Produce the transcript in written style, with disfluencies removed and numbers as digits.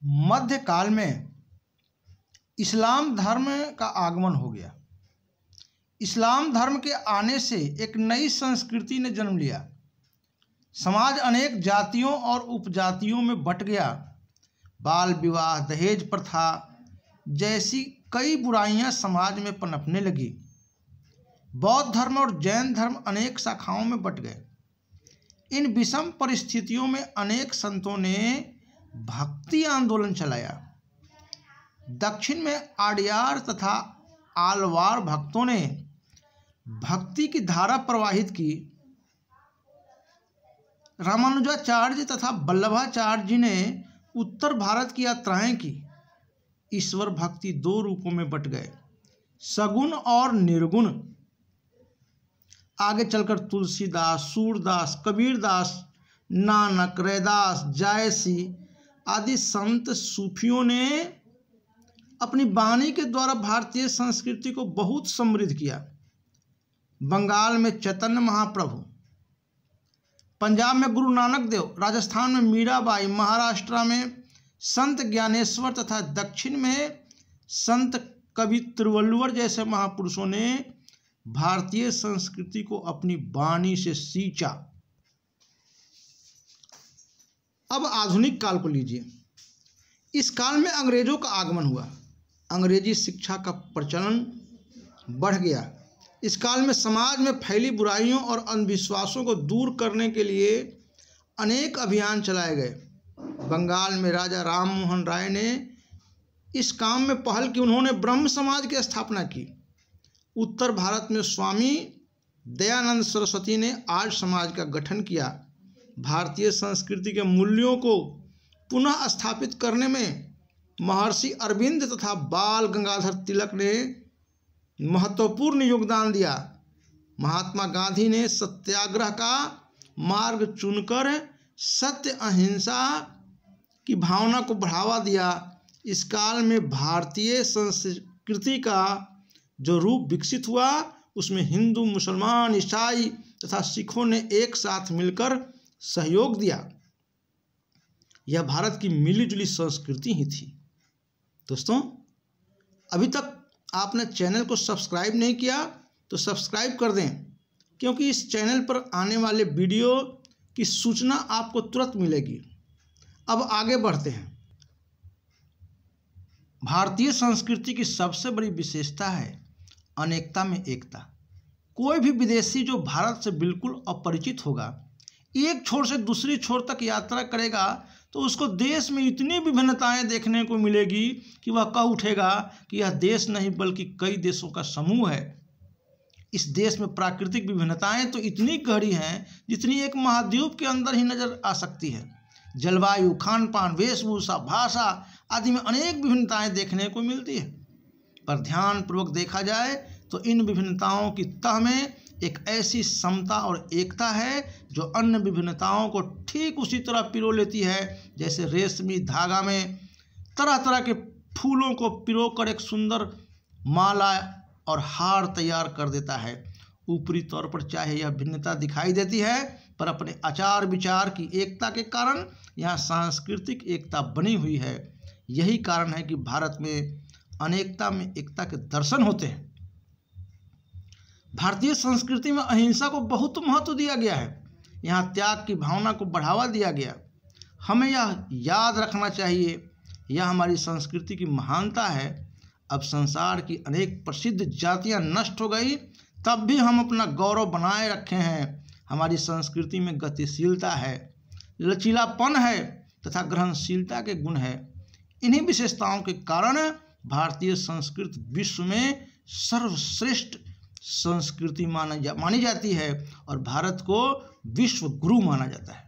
मध्यकाल में इस्लाम धर्म का आगमन हो गया। इस्लाम धर्म के आने से एक नई संस्कृति ने जन्म लिया। समाज अनेक जातियों और उपजातियों में बंट गया। बाल विवाह, दहेज प्रथा जैसी कई बुराइयां समाज में पनपने लगी। बौद्ध धर्म और जैन धर्म अनेक शाखाओं में बंट गए। इन विषम परिस्थितियों में अनेक संतों ने भक्ति आंदोलन चलाया। दक्षिण में आर्यार तथा आलवार भक्तों ने भक्ति की धारा प्रवाहित की। रामानुजाचार्य तथा वल्लभाचार्य जी ने उत्तर भारत की यात्राएं की। ईश्वर भक्ति दो रूपों में बंट गए, सगुण और निर्गुण। आगे चलकर तुलसीदास, सूरदास, कबीरदास, नानक, रैदास, जायसी आदि संत सूफियों ने अपनी वाणी के द्वारा भारतीय संस्कृति को बहुत समृद्ध किया। बंगाल में चैतन्य महाप्रभु, पंजाब में गुरु नानक देव, राजस्थान में मीराबाई, महाराष्ट्र में संत ज्ञानेश्वर तथा दक्षिण में संत कवि तिरुवल्लुवर जैसे महापुरुषों ने भारतीय संस्कृति को अपनी वाणी से सींचा। अब आधुनिक काल को लीजिए। इस काल में अंग्रेजों का आगमन हुआ। अंग्रेजी शिक्षा का प्रचलन बढ़ गया। इस काल में समाज में फैली बुराइयों और अंधविश्वासों को दूर करने के लिए अनेक अभियान चलाए गए। बंगाल में राजा राम मोहन राय ने इस काम में पहल की। उन्होंने ब्रह्म समाज की स्थापना की। उत्तर भारत में स्वामी दयानंद सरस्वती ने आर्य समाज का गठन किया। भारतीय संस्कृति के मूल्यों को पुनः स्थापित करने में महर्षि अरविंद तथा बाल गंगाधर तिलक ने महत्वपूर्ण योगदान दिया। महात्मा गांधी ने सत्याग्रह का मार्ग चुनकर सत्य अहिंसा की भावना को बढ़ावा दिया। इस काल में भारतीय संस्कृति का जो रूप विकसित हुआ उसमें हिंदू, मुसलमान, ईसाई तथा सिखों ने एक साथ मिलकर सहयोग दिया। यह भारत की मिलीजुली संस्कृति ही थी। दोस्तों, अभी तक आपने चैनल को सब्सक्राइब नहीं किया तो सब्सक्राइब कर दें, क्योंकि इस चैनल पर आने वाले वीडियो की सूचना आपको तुरंत मिलेगी। अब आगे बढ़ते हैं। भारतीय संस्कृति की सबसे बड़ी विशेषता है अनेकता में एकता। कोई भी विदेशी जो भारत से बिल्कुल अपरिचित होगा, एक छोर से दूसरी छोर तक यात्रा करेगा तो उसको देश में इतनी विभिन्नताएं देखने को मिलेगी कि वह कह उठेगा कि यह देश नहीं बल्कि कई देशों का समूह है। इस देश में प्राकृतिक विभिन्नताएं तो इतनी गहरी हैं जितनी एक महाद्वीप के अंदर ही नजर आ सकती है। जलवायु, खान पान, वेशभूषा, भाषा आदि में अनेक विभिन्नताएं देखने को मिलती है। पर ध्यानपूर्वक देखा जाए तो इन विभिन्नताओं की तह में एक ऐसी समता और एकता है जो अन्य विभिन्नताओं को ठीक उसी तरह पिरो लेती है जैसे रेशमी धागा में तरह तरह के फूलों को पिरोकर एक सुंदर माला और हार तैयार कर देता है। ऊपरी तौर पर चाहे यह भिन्नता दिखाई देती है, पर अपने आचार विचार की एकता के कारण यहाँ सांस्कृतिक एकता बनी हुई है। यही कारण है कि भारत में अनेकता में एकता के दर्शन होते हैं। भारतीय संस्कृति में अहिंसा को बहुत महत्व दिया गया है। यहाँ त्याग की भावना को बढ़ावा दिया गया। हमें यह याद रखना चाहिए, यह हमारी संस्कृति की महानता है। अब संसार की अनेक प्रसिद्ध जातियाँ नष्ट हो गई, तब भी हम अपना गौरव बनाए रखे हैं। हमारी संस्कृति में गतिशीलता है, लचीलापन है तथा ग्रहणशीलता के गुण है। इन्हीं विशेषताओं के कारण भारतीय संस्कृति विश्व में सर्वश्रेष्ठ संस्कृति मानी जाती है और भारत को विश्व गुरु माना जाता है।